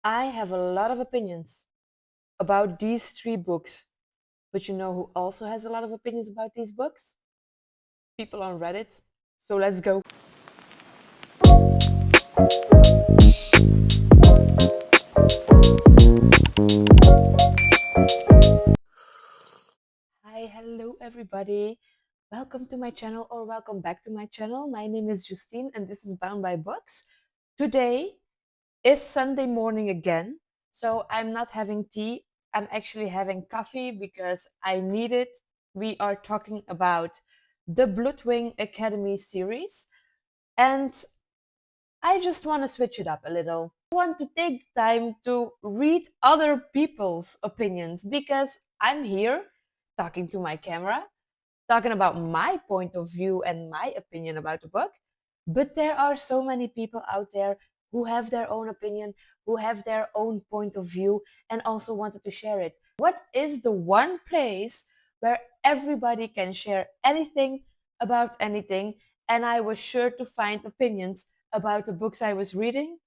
I have a lot of opinions about these three books, but you know who also has a lot of opinions about these books? People on Reddit. So let's go. Hi, hello everybody. Welcome to my channel or welcome back to my channel. My name is Justine and this is Bound by Books. Today is Sunday morning again, so I'm not having tea. I'm actually having coffee because I need it. We are talking about the Bloodwing Academy series, and I just want to switch it up a little. I want to take time to read other people's opinions because I'm here talking to my camera, talking about my point of view and my opinion about the book. But there are so many people out there who have their own opinion, who have their own point of view, and also wanted to share it. What is the one place where everybody can share anything about anything? And I was sure to find opinions about the books I was reading.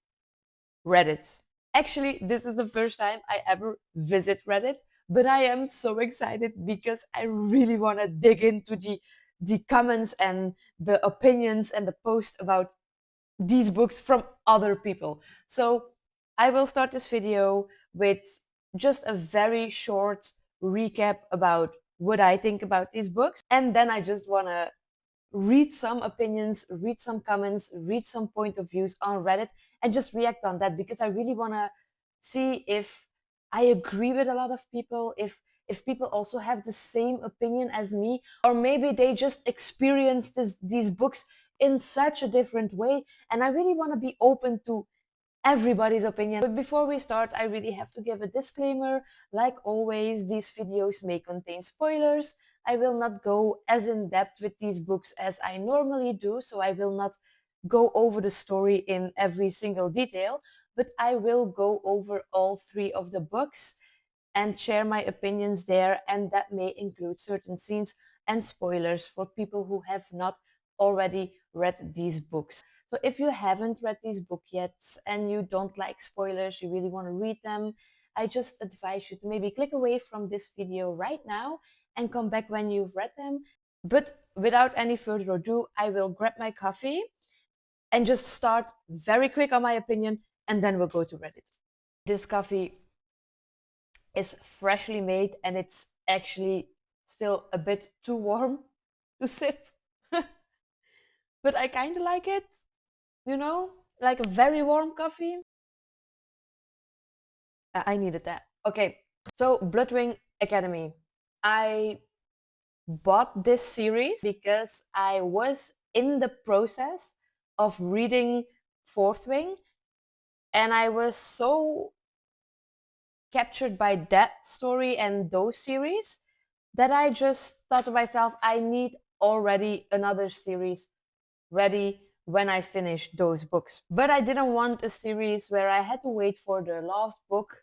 Reddit. Actually, this is the first time I ever visit Reddit, but I am so excited because I really want to dig into the comments and the opinions and the posts about these books from other people. So I will start this video with just a very short recap about what I think about these books, and then I just want to read some opinions, read some comments, read some point of views on Reddit, and just react on that because I really want to see if I agree with a lot of people, if people also have the same opinion as me, or maybe they just experience these books in such a different way. And I really want to be open to everybody's opinion. But before we start, I really have to give a disclaimer. Like always, these videos may contain spoilers. I will not go as in depth with these books as I normally do, so I will not go over the story in every single detail, but I will go over all three of the books and share my opinions there, and that may include certain scenes and spoilers for people who have not already read these books. So if you haven't read this book yet and you don't like spoilers, you really want to read them, I just advise you to maybe click away from this video right now and come back when you've read them. But without any further ado, I will grab my coffee and just start very quick on my opinion, and then we'll go to Reddit. This coffee is freshly made and it's actually still a bit too warm to sip. But I kind of like it, you know, like a very warm coffee. I needed that. Okay, so Bloodwing Academy. I bought this series because I was in the process of reading Fourth Wing and I was so captured by that story and those series that I just thought to myself, I need already another series ready when I finish those books. But I didn't want a series where I had to wait for the last book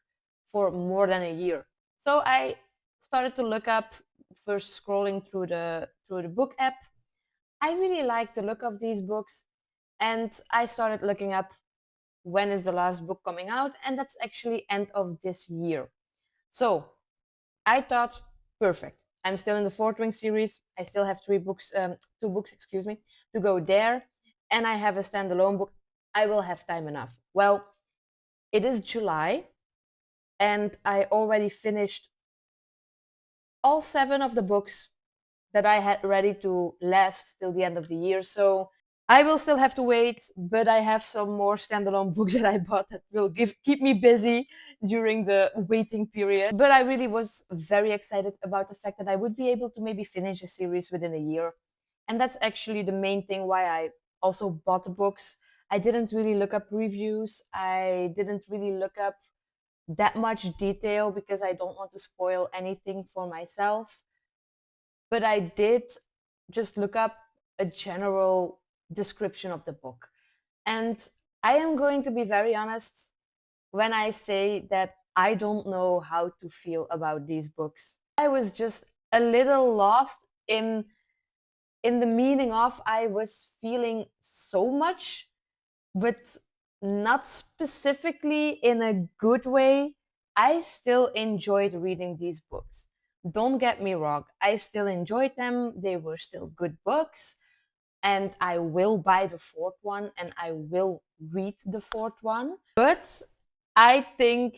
for more than a year. So I started to look up, first scrolling through the book app. I really liked the look of these books, and I started looking up when is the last book coming out, and that's actually end of this year. So I thought, perfect. I'm still in the Fourth Wing series. I still have two books, excuse me, to go there, and I have a standalone book. I will have time enough. Well, it is July, and I already finished all 7 of the books that I had ready to last till the end of the year. So I will still have to wait, but I have some more standalone books that I bought that will keep me busy during the waiting period. But I really was very excited about the fact that I would be able to maybe finish a series within a year. And that's actually the main thing why I also bought the books. I didn't really look up reviews. I didn't really look up that much detail because I don't want to spoil anything for myself. But I did just look up a general description of the book. And I am going to be very honest when I say that I don't know how to feel about these books. I was just a little lost in the meaning of I was feeling so much, but not specifically in a good way, I still enjoyed reading these books. Don't get me wrong, I still enjoyed them. They were still good books. And I will buy the fourth one and I will read the fourth one. But I think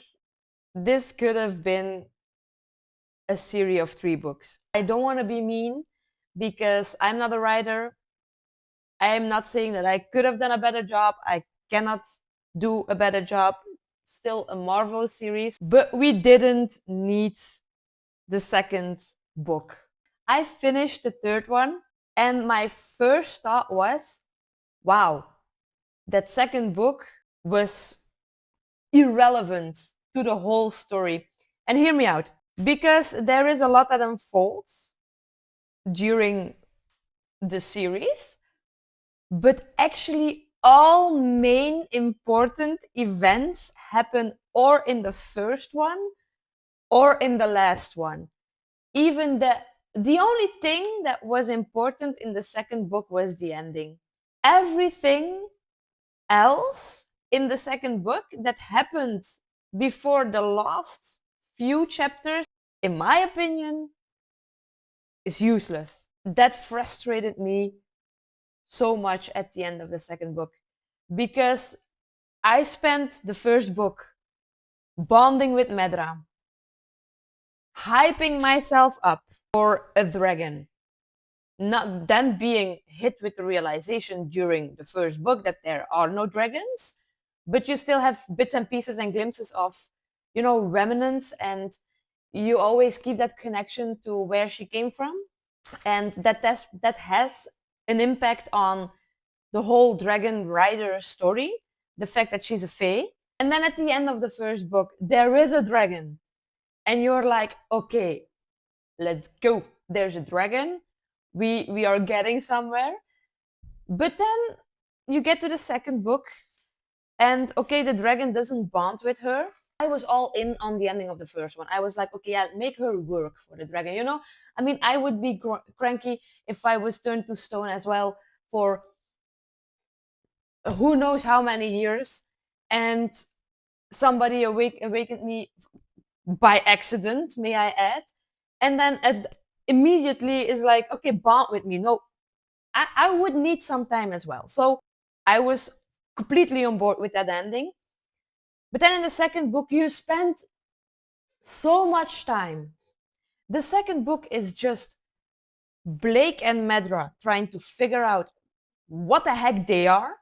this could have been a series of 3 books. I don't want to be mean because I'm not a writer. I am not saying that I could have done a better job. I cannot do a better job. Still a Marvel series, but we didn't need the second book. I finished the third one and my first thought was, wow, that second book was irrelevant to the whole story. And hear me out, because there is a lot that unfolds during the series, but actually all main important events happen or in the first one or in the last one. Even the only thing that was important in the second book was the ending. Everything else in the second book that happened before the last few chapters, in my opinion, is useless. That frustrated me so much at the end of the second book because I spent the first book bonding with Medra, hyping myself up for a dragon, not then being hit with the realization during the first book that there are no dragons, but you still have bits and pieces and glimpses of, remnants, and you always keep that connection to where she came from, and that has an impact on the whole dragon rider story, the fact that she's a fae. And then at the end of the first book, there is a dragon, and you're like, okay, let's go. There's a dragon. We are getting somewhere. But then you get to the second book, and okay, the dragon doesn't bond with her. I was all in on the ending of the first one. I was like, okay, yeah, make her work for the dragon. I mean, I would be cranky if I was turned to stone as well for who knows how many years, and somebody awakened me by accident, may I add, and then immediately is like, okay, bond with me. No, I would need some time as well. So I was completely on board with that ending. But then in the second book, you spend so much time. The second book is just Blake and Medra trying to figure out what the heck they are,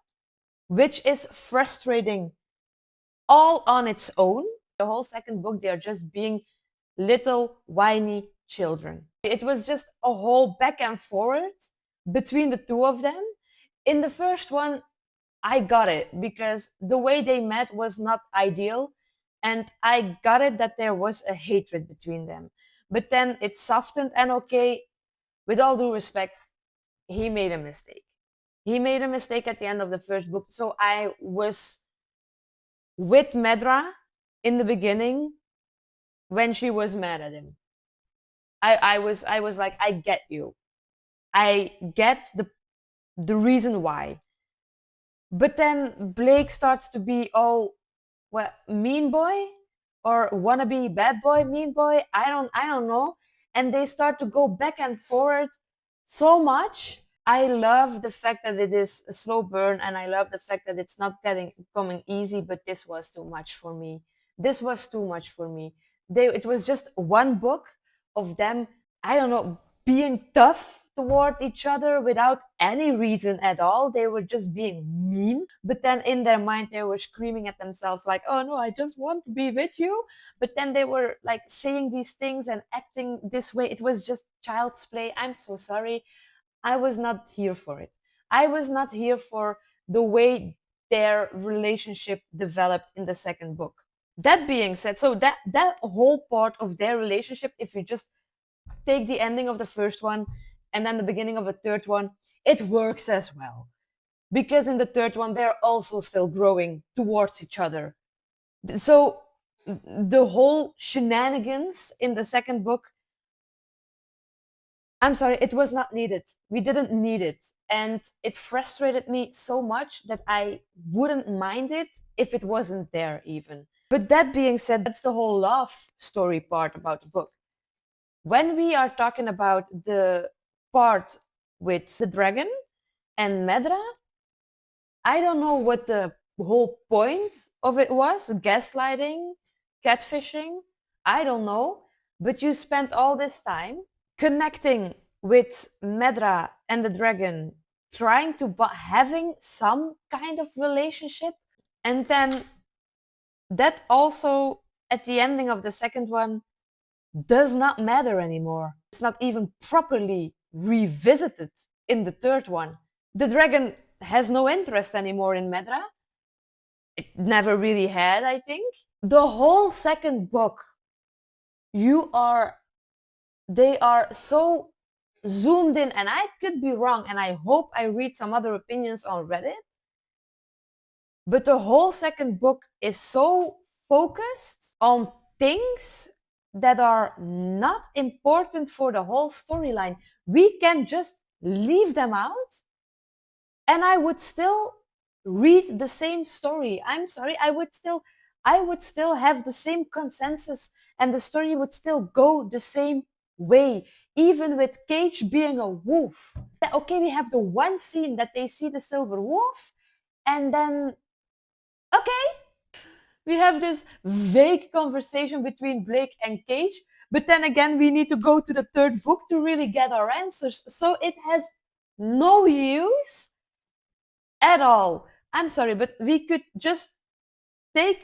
which is frustrating all on its own. The whole second book, they are just being little whiny children. It was just a whole back and forward between the two of them. In the first one, I got it because the way they met was not ideal, and I got it that there was a hatred between them. But then it softened, and okay, with all due respect, he made a mistake. He made a mistake at the end of the first book, so I was with Medra in the beginning when she was mad at him. I was like, I get you. I get the reason why. But then Blake starts to be all, well, mean boy or wannabe bad boy, mean boy. I don't know. And they start to go back and forward so much. I love the fact that it is a slow burn, and I love the fact that it's not coming easy, but this was too much for me. This was too much for me. It was just one book of them, I don't know, being tough toward each other without any reason at all. They were just being mean, but then in their mind they were screaming at themselves like, oh no, I just want to be with you. But then they were like saying these things and acting this way. It was just child's play. I'm so sorry. I was not here for it. I was not here for the way their relationship developed in the second book. That being said, so that whole part of their relationship, if you just take the ending of the first one and then the beginning of the third one, it works as well. Because in the third one, they're also still growing towards each other. So the whole shenanigans in the second book, I'm sorry, it was not needed. We didn't need it. And it frustrated me so much that I wouldn't mind it if it wasn't there even. But that being said, that's the whole love story part about the book. When we are talking about the part with the dragon and Medra, I don't know what the whole point of it was, gaslighting, catfishing, I don't know. But you spent all this time connecting with Medra and the dragon, trying to having some kind of relationship, and then that also at the ending of the second one does not matter anymore. It's not even properly revisited in the third one. The dragon has no interest anymore in Medra. It never really had, I think. The whole second book, you are they are so zoomed in, and I could be wrong, and I hope I read some other opinions on Reddit, but the whole second book is so focused on things that are not important for the whole storyline. We can just leave them out and I would still read the same story. I'm sorry, I would still have the same consensus and the story would still go the same way, even with Cage being a wolf. Okay, we have the one scene that they see the silver wolf, and then okay, we have this vague conversation between Blake and Cage, but then again, we need to go to the third book to really get our answers. So it has no use at all. I'm sorry, but we could just we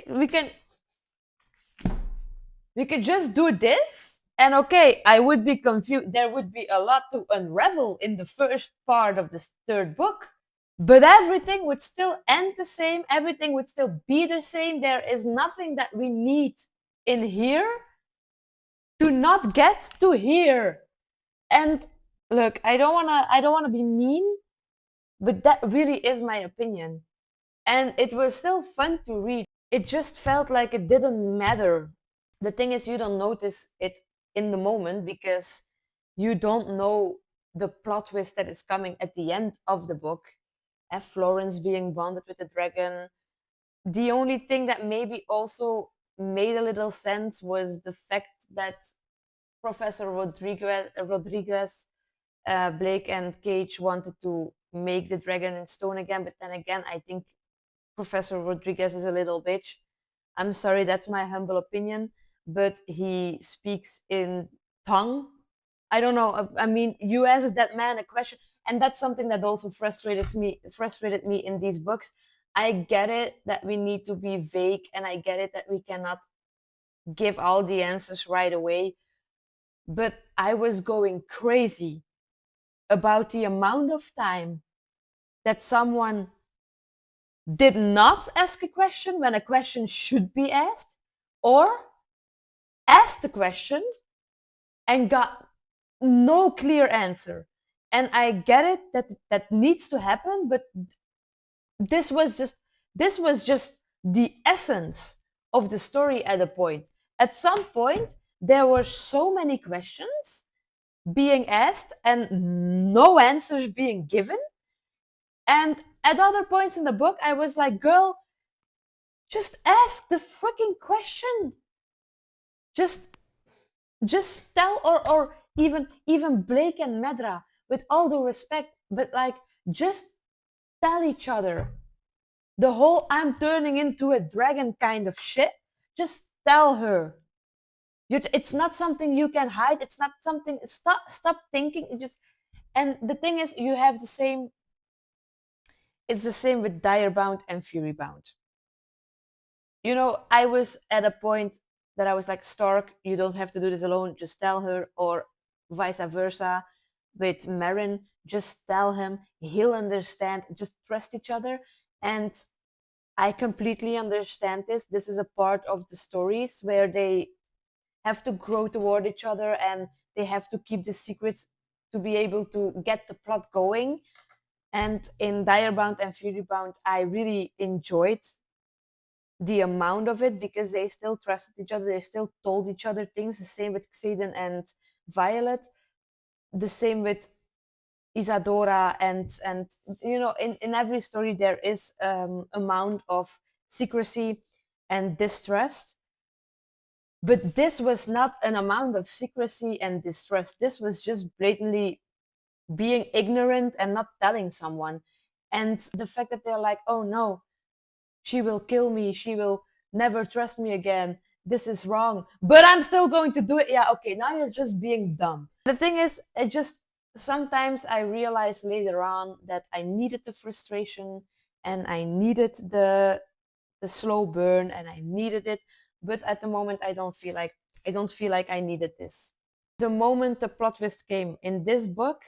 could just do this, and okay, I would be confused. There would be a lot to unravel in the first part of this third book, but everything would still end the same. Everything would still be the same. There is nothing that we need in here to not get to here. And look, I don't wanna be mean, but that really is my opinion. And it was still fun to read. It just felt like it didn't matter. The thing is, you don't notice it in the moment because you don't know the plot twist that is coming at the end of the book. And Florence being bonded with the dragon. The only thing that maybe also made a little sense was the fact that Professor Rodriguez, Blake and Cage wanted to make the dragon in stone again, but then again, I think Professor Rodriguez is a little bitch. I'm sorry, that's my humble opinion, but he speaks in tongue. I don't know. I mean, you asked that man a question, and that's something that also frustrated me in these books. I get it that we need to be vague, and I get it that we cannot give all the answers right away. But I was going crazy about the amount of time that someone did not ask a question when a question should be asked, or asked the question and got no clear answer. And I get it that that needs to happen, but this was just this was just the essence of the story at a point. At some point, there were so many questions being asked and no answers being given. And at other points in the book, I was like, girl, just ask the freaking question. Just just tell, or even Blake and Medra, with all due respect, but like just tell each other the whole I'm turning into a dragon kind of shit. Just tell her. It's not something you can hide. It's not something. Stop thinking. It just and the thing is, you have the same. It's the same with Direbound and Furybound. You know, I was at a point that I was like, Stark, you don't have to do this alone. Just tell her, or vice versa with Meryn. Just tell him. He'll understand. Just trust each other. And I completely understand this. This is a part of the stories where they have to grow toward each other and they have to keep the secrets to be able to get the plot going. And in Direbound and Furybound, I really enjoyed the amount of it because they still trusted each other. They still told each other things. The same with Xaden and Violet. The same with Isadora, and you know, in every story there is amount of secrecy and distrust, but this was not an amount of secrecy and distrust. This was just blatantly being ignorant and not telling someone. And the fact that they're like, oh no, she will kill me, she will never trust me again, this is wrong, but I'm still going to do it. Yeah, okay, now you're just being dumb. The thing is, it just, sometimes I realized later on that I needed the frustration and I needed the slow burn and I needed it, but at the moment I don't feel like I needed this. The moment the plot twist came in this book,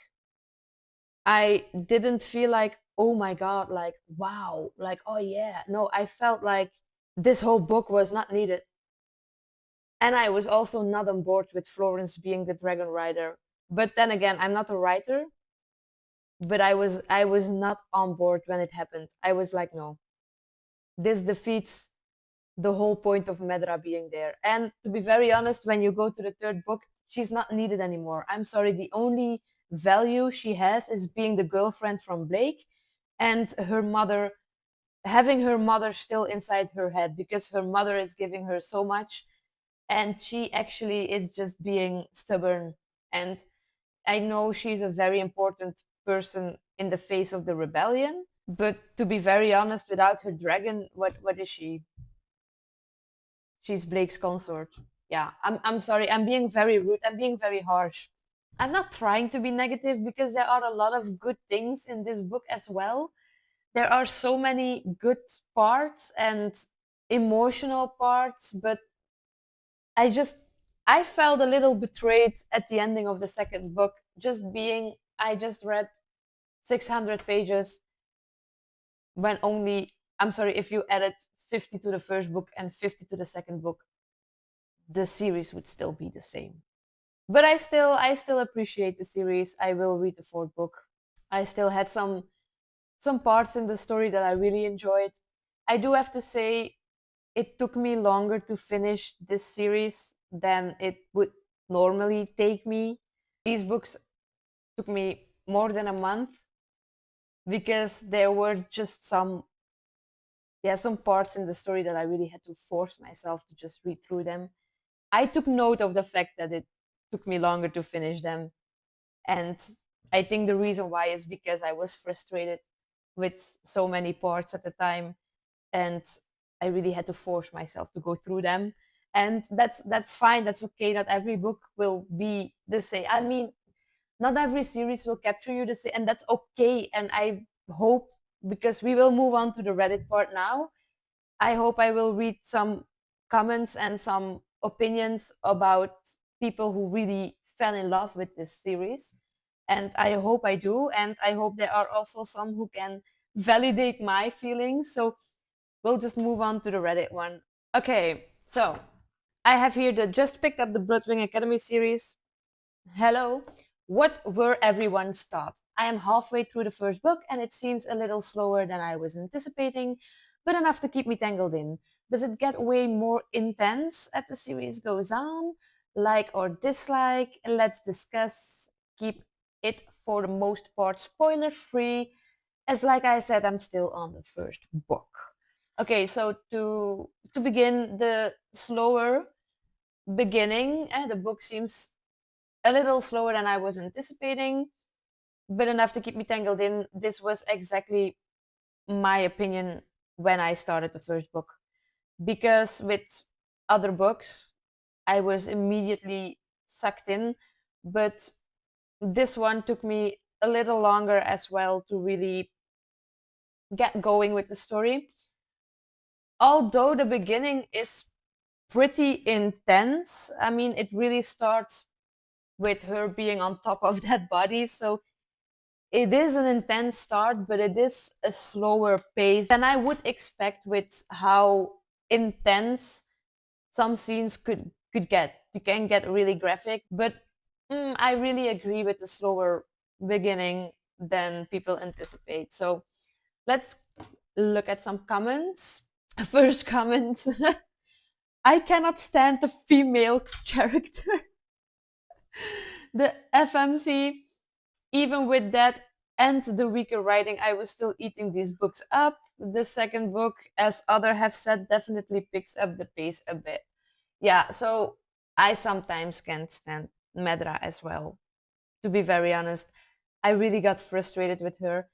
I didn't feel like, oh my God, like, wow, like, oh yeah. No, I felt like this whole book was not needed. And I was also not on board with Florence being the dragon rider. But then again, I'm not a writer, but I was not on board when it happened. I was like, no, this defeats the whole point of Medra being there. And to be very honest, when you go to the third book, she's not needed anymore. I'm sorry, the only value she has is being the girlfriend from Blake and her mother, having her mother still inside her head because her mother is giving her so much and she actually is just being stubborn. And I know she's a very important person in the face of the rebellion, but to be very honest, without her dragon, what is she? She's Blake's consort. Yeah, I'm sorry. I'm being very rude. I'm being very harsh. I'm not trying to be negative because there are a lot of good things in this book as well. There are so many good parts and emotional parts, but I just I felt a little betrayed at the ending of the second book. Just being, I just read 600 pages when only, I'm sorry, if you added 50 to the first book and 50 to the second book, the series would still be the same. But I still appreciate the series. I will read the fourth book. I still had some parts in the story that I really enjoyed. I do have to say it took me longer to finish this series than it would normally take me. These books took me more than a month because there were just some parts in the story that I really had to force myself to just read through them. I took note of the fact that it took me longer to finish them. And I think the reason why is because I was frustrated with so many parts at the time. And I really had to force myself to go through them. And that's fine. That's okay. Not every book will be the same. I mean, not every series will capture you the same, and that's okay. And I hope, because we will move on to the Reddit part now, I hope I will read some comments and some opinions about people who really fell in love with this series. And I hope I do. And I hope there are also some who can validate my feelings. So we'll just move on to the Reddit one. Okay, so I have here the just picked up the Bloodwing Academy series. Hello. What were everyone's thoughts? I am halfway through the first book and it seems a little slower than I was anticipating, but enough to keep me tangled in. Does it get way more intense as the series goes on? Like or dislike? Let's discuss. Keep it for the most part spoiler free, as like I said, I'm still on the first book. Okay, so to begin, the slower beginning, the book seems a little slower than I was anticipating, but enough to keep me tangled in. This was exactly my opinion when I started the first book. Because with other books, I was immediately sucked in, but this one took me a little longer as well to really get going with the story. Although the beginning is pretty intense, I mean, it really starts with her being on top of that body, so it is an intense start, but it is a slower pace than I would expect with how intense some scenes could get. You can get really graphic, but I really agree with the slower beginning than people anticipate. So let's look at some comments. First comment. I cannot stand the female character. The FMC even with that and the weaker writing, I was still eating these books up. The second book, as other have said, definitely picks up the pace a bit. Yeah, so I sometimes can't stand Medra as well. To be very honest, I really got frustrated with her,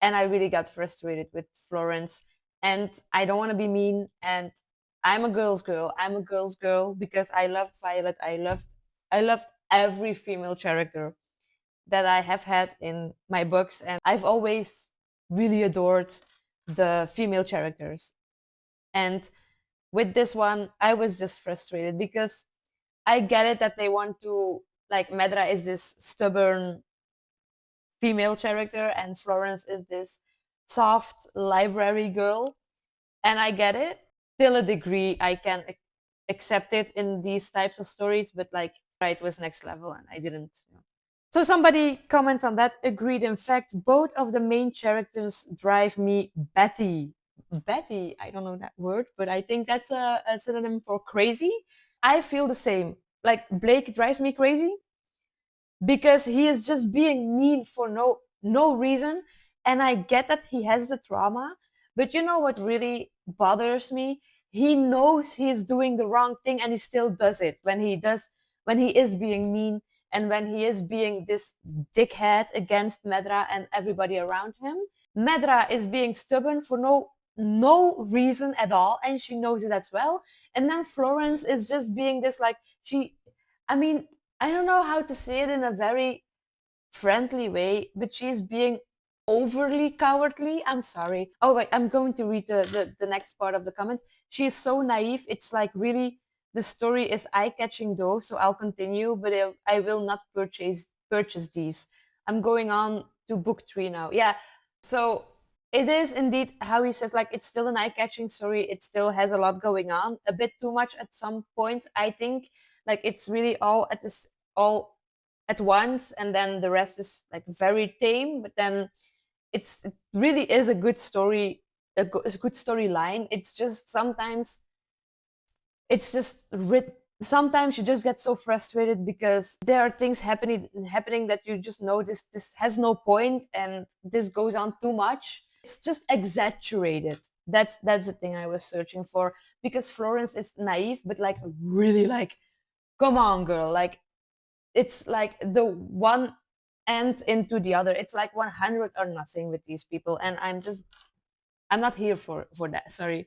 and I really got frustrated with Florence. And I don't want to be mean, and I'm a girl's girl. I'm a girl's girl because I loved Violet. I loved every female character that I have had in my books, and I've always really adored the female characters. And with this one, I was just frustrated because I get it that they want to, like, Medra is this stubborn female character and Florence is this soft library girl, and I get it. Till a degree, I can accept it in these types of stories, but like, right was next level, and I didn't. So somebody comments on that. Agreed. In fact, both of the main characters drive me batty. Batty. I don't know that word, but I think that's a synonym for crazy. I feel the same. Like, Blake drives me crazy because he is just being mean for no reason, and I get that he has the trauma, but you know what really bothers me? He knows he is doing the wrong thing and he still does it when he is being mean and when he is being this dickhead against Medra and everybody around him. Medra is being stubborn for no reason at all, and she knows it as well. And then Florence is just being this, like, I mean, I don't know how to say it in a very friendly way, but she's being overly cowardly. I'm sorry. Oh wait, I'm going to read the next part of the comment. She is so naive. It's like, really, the story is eye-catching though, so I'll continue, but I will not purchase these. I'm going on to book 3 now. Yeah, so it is indeed how he says, like, it's still an eye-catching story. It still has a lot going on, a bit too much at some points, I think. Like, it's really all at once, and then the rest is like very tame, but then it really is a good story, a good storyline. It's just sometimes it's just sometimes you just get so frustrated because there are things happening that you just know this has no point and this goes on too much. It's just exaggerated. That's the thing I was searching for, because Florence is naive, but like, really, like, come on, girl, like, it's like the one end into the other. It's like 100 or nothing with these people, and I'm not here for that. Sorry,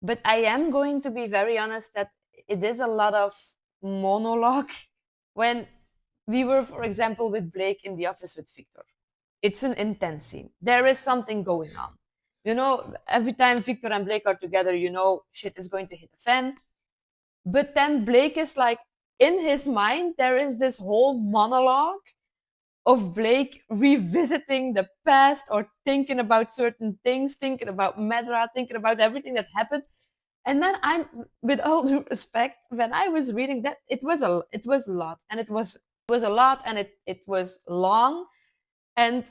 but I am going to be very honest that it is a lot of monologue. When we were, for example, with Blake in the office with Victor, it's an intense scene. There is something going on. You know, every time Victor and Blake are together, you know, shit is going to hit the fan. But then Blake is like, in his mind, there is this whole monologue of Blake revisiting the past or thinking about certain things, thinking about Medra, thinking about everything that happened. And then I'm, with all due respect, when I was reading that, it was a lot, and it was a lot, and it was long. And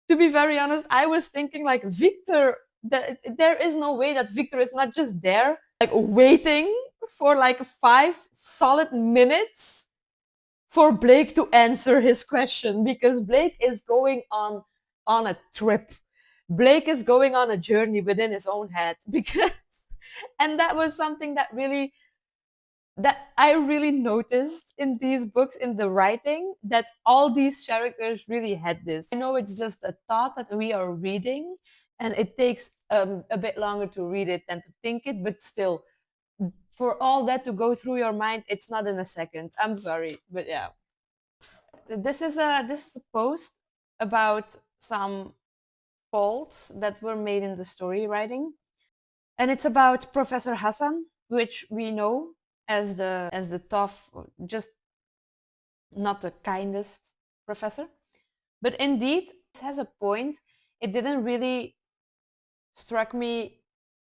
to be very honest, I was thinking, like, Victor, that there is no way that Victor is not just there, like, waiting for like 5 solid minutes for Blake to answer his question, because Blake is going on a trip. Blake is going on a journey within his own head, because and that was something that I really noticed in these books, in the writing, that all these characters really had this. I know it's just a thought that we are reading, and it takes a bit longer to read it than to think it, but still, for all that to go through your mind, it's not in a second. I'm sorry, but yeah. This is a post about some faults that were made in the story writing, and it's about Professor Hassan, which we know as the tough, just not the kindest professor. But indeed, it has a point. It didn't really struck me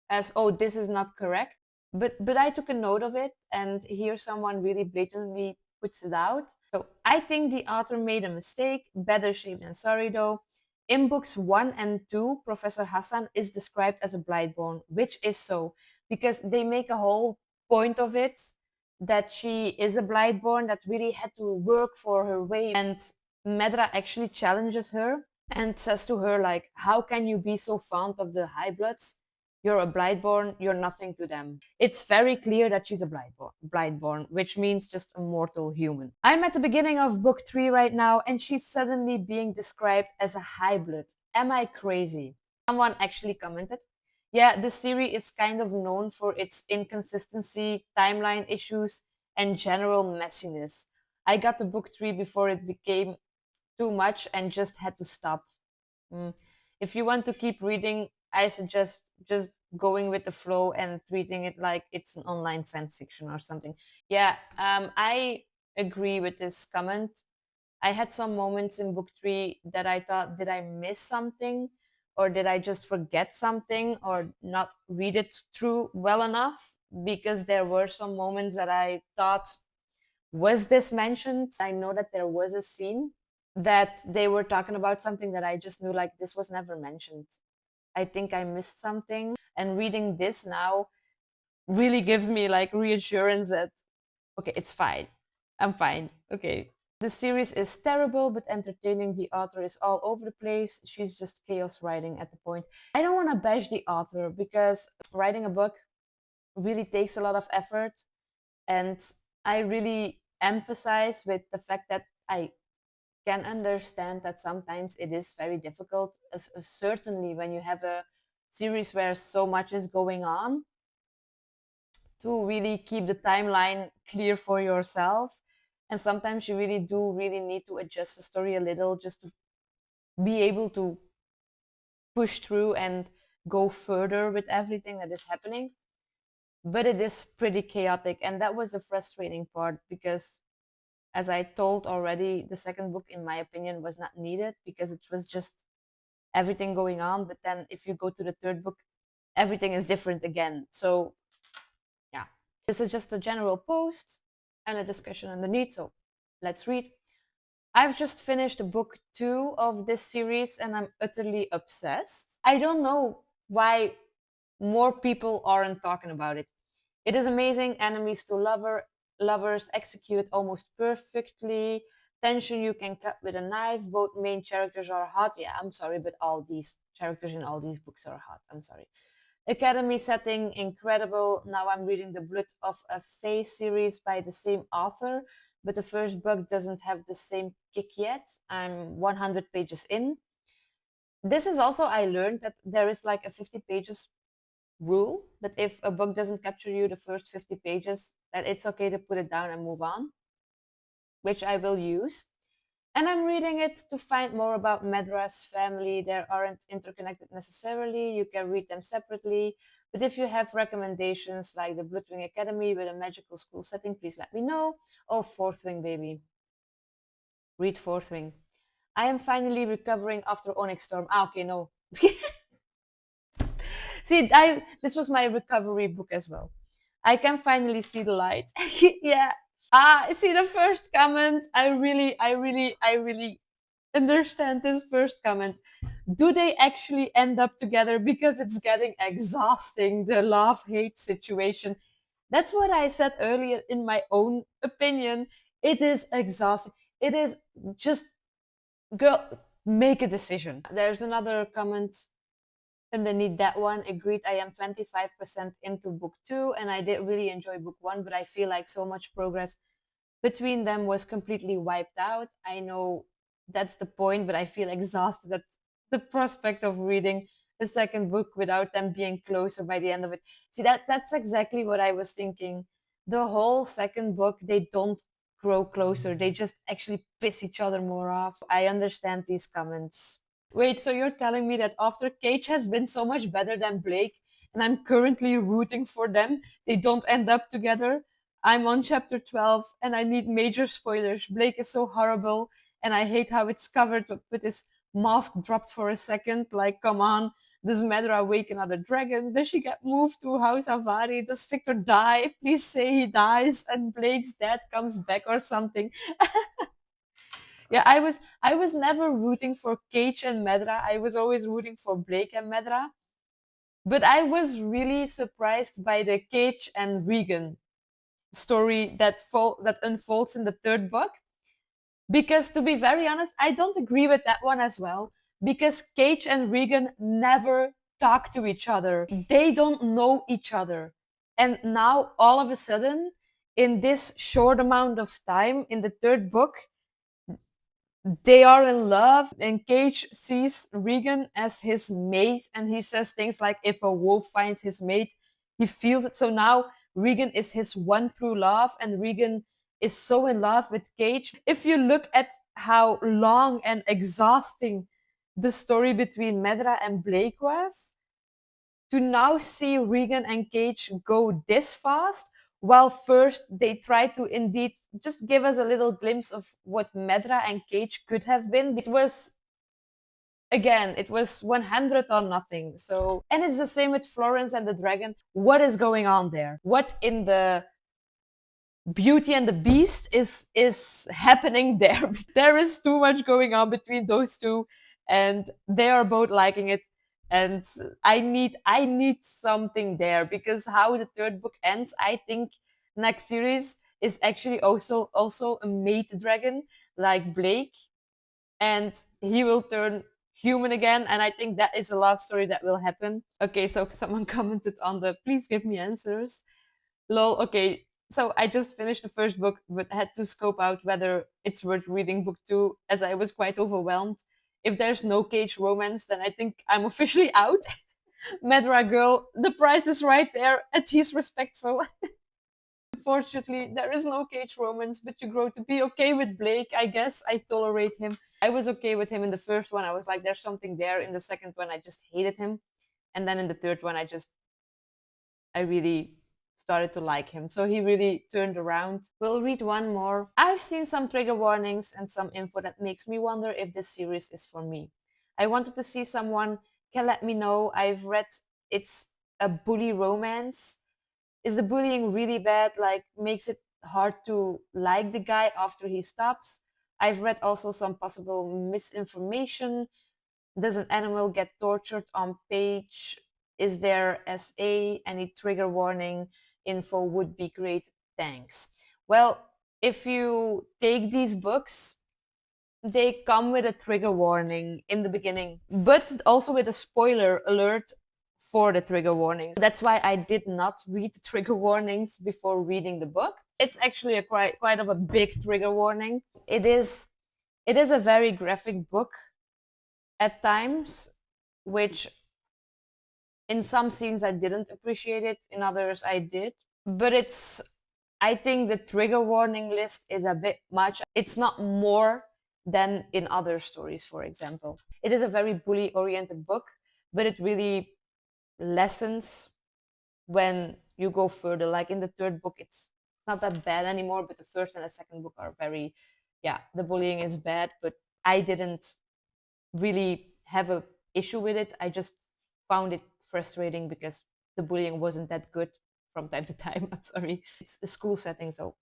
as, oh, this is not correct. But I took a note of it, and here someone really blatantly puts it out. So I think the author made a mistake. Better safe than sorry, though. In books 1 and 2, Professor Hassan is described as a Blightborn, which is so, because they make a whole point of it that she is a Blightborn that really had to work for her way. And Medra actually challenges her and says to her, like, how can you be so fond of the high bloods? You're a Blightborn, you're nothing to them. It's very clear that she's a Blightborn, which means just a mortal human. I'm at the beginning of book 3 right now, and she's suddenly being described as a high blood. Am I crazy? Someone actually commented, yeah, this series is kind of known for its inconsistency, timeline issues, and general messiness. I got to book 3 before it became too much and just had to stop. Mm. If you want to keep reading, I suggest just going with the flow and treating it like it's an online fan fiction or something. Yeah, I agree with this comment. I had some moments in book 3 that I thought, did I miss something? Or did I just forget something or not read it through well enough? Because there were some moments that I thought, was this mentioned? I know that there was a scene that they were talking about something that I just knew, like, this was never mentioned. I think I missed something. And reading this now really gives me like reassurance that, okay, it's fine. I'm fine. Okay. The series is terrible but entertaining. The author is all over the place. She's just chaos writing at the point. I don't want to bash the author because writing a book really takes a lot of effort. And I really emphasize with the fact that I can understand that sometimes it is very difficult, certainly when you have a series where so much is going on, to really keep the timeline clear for yourself. And sometimes you really do really need to adjust the story a little just to be able to push through and go further with everything that is happening. But it is pretty chaotic, and that was the frustrating part because, as I told already, the second book, in my opinion, was not needed because it was just everything going on. But then if you go to the third book, everything is different again. So yeah, this is just a general post and a discussion underneath. So let's read. I've just finished book 2 of this series and I'm utterly obsessed. I don't know why more people aren't talking about it. It is amazing. Enemies to lovers executed almost perfectly. Tension you can cut with a knife. Both main characters are hot. Yeah, I'm sorry, but all these characters in all these books are hot. I'm sorry. Academy setting incredible. Now I'm reading the Blood of a Fae series by the same author, but the first book doesn't have the same kick yet. I'm 100 pages in. This is also, I learned that there is like a 50 pages rule that if a book doesn't capture you the first 50 pages, that it's okay to put it down and move on, which I will use. And I'm reading it to find more about Medra's family. They aren't interconnected necessarily. You can read them separately. But if you have recommendations like the Bloodwing Academy with a magical school setting, please let me know. Oh, Fourth Wing, baby. Read Fourth Wing. I am finally recovering after Onyx Storm. Ah, okay, no. See, this was my recovery book as well. I can finally see the light. Yeah. Ah, see the first comment. I really understand this first comment. Do they actually end up together? Because it's getting exhausting, the love-hate situation. That's what I said earlier in my own opinion. It is exhausting. It is just, girl, make a decision. There's another comment underneath that one. Agreed, I am 25% into book 2 and I did really enjoy book 1, but I feel like so much progress between them was completely wiped out. I know that's the point, but I feel exhausted at the prospect of reading the second book without them being closer by the end of it. See, that's exactly what I was thinking. The whole second book, they don't grow closer. They just actually piss each other more off. I understand these comments. Wait, so you're telling me that after Cage has been so much better than Blake, and I'm currently rooting for them, they don't end up together? I'm on chapter 12 and I need major spoilers. Blake is so horrible and I hate how it's covered with his mask dropped for a second. Like, come on. Does Medra wake another dragon? Does she get moved to House Avari? Does Victor die? Please say he dies and Blake's dad comes back or something. Yeah, I was never rooting for Cage and Medra. I was always rooting for Blake and Medra. But I was really surprised by the Cage and Regan story that unfolds in the third book. Because to be very honest, I don't agree with that one as well. Because Cage and Regan never talk to each other. They don't know each other. And now all of a sudden, in this short amount of time, in the third book, they are in love, and Cage sees Regan as his mate, and he says things like, if a wolf finds his mate, he feels it. So now Regan is his one true love, and Regan is so in love with Cage. If you look at how long and exhausting the story between Medra and Blake was, to now see Regan and Cage go this fast, while first they try to indeed just give us a little glimpse of what Medra and Cage could have been. It was, again, it was 100 or nothing. So, and it's the same with Florence and the Dragon. What is going on there? What in the Beauty and the Beast is happening there? There is too much going on between those two, and they are both liking it. And I need something there, because how the third book ends, I think next series is actually also a mate dragon like Blake, and he will turn human again, and I think that is the last story that will happen. Okay, so someone commented on the please give me answers. Lol, okay. So I just finished the first book, but had to scope out whether it's worth reading book two, as I was quite overwhelmed. If there's no Cage romance, then I think I'm officially out. Medra girl, the price is right there, and he's respectful. Unfortunately, there is no Cage romance, but you grow to be okay with Blake, I guess. I tolerate him. I was okay with him in the first one. I was like, there's something there. In the second one, I just hated him. And then in the third one, I really started to like him. So he really turned around. We'll read one more. I've seen some trigger warnings and some info that makes me wonder if this series is for me. I wanted to see someone can let me know. I've read it's a bully romance. Is the bullying really bad? Like, makes it hard to like the guy after he stops? I've read also some possible misinformation. Does an animal get tortured on page? Is there SA? Any trigger warning info would be great. Thanks. Well, if you take these books, they come with a trigger warning in the beginning, but also with a spoiler alert for the trigger warnings. That's why I did not read the trigger warnings before reading the book. It's actually a quite of a big trigger warning. It is a very graphic book at times, which in some scenes I didn't appreciate it, in others I did. But I think the trigger warning list is a bit much. It's not more than in other stories, for example. It is a very bully oriented book, but it really lessens when you go further. Like in the third book, it's not that bad anymore, but the first and the second book are very, yeah, the bullying is bad, but I didn't really have a issue with it. I just found it frustrating because the bullying wasn't that good from time to time. I'm sorry. It's a school setting, so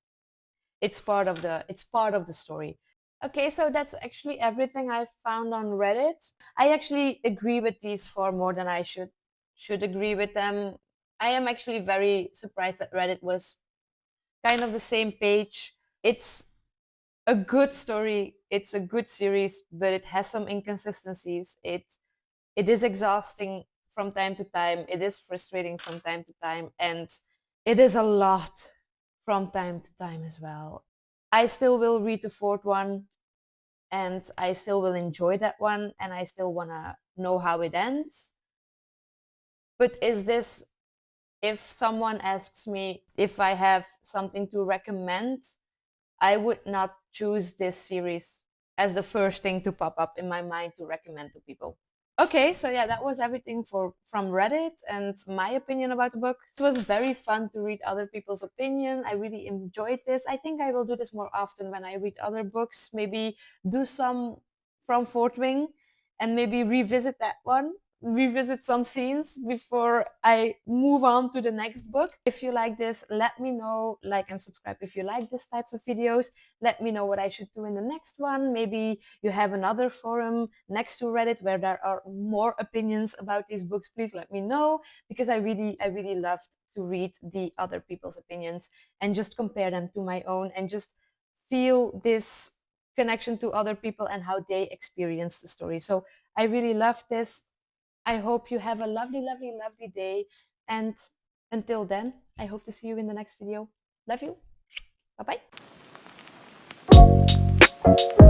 it's part of the story. Okay, so that's actually everything I found on Reddit. I actually agree with these four more than I should agree with them. I am actually very surprised that Reddit was kind of the same page. It's a good story. It's a good series, but it has some inconsistencies. It is exhausting from time to time. It is frustrating from time to time, and it is a lot from time to time as well. I still will read the fourth one, and I still will enjoy that one, and I still want to know how it ends. But is this, if someone asks me if I have something to recommend, I would not choose this series as the first thing to pop up in my mind to recommend to people. Okay, so yeah, that was everything from Reddit and my opinion about the book. It was very fun to read other people's opinion. I really enjoyed this. I think I will do this more often when I read other books. Maybe do some from Fort Wing and maybe revisit that one, revisit some scenes before I move on to the next book. If you like this, let me know. Like and subscribe if you like these types of videos. Let me know what I should do in the next one. Maybe you have another forum next to Reddit where there are more opinions about these books. Please let me know, because I really loved to read the other people's opinions and just compare them to my own and just feel this connection to other people and how they experience the story. So I really love this. I hope you have a lovely, lovely, lovely day. And until then, I hope to see you in the next video. Love you. Bye bye.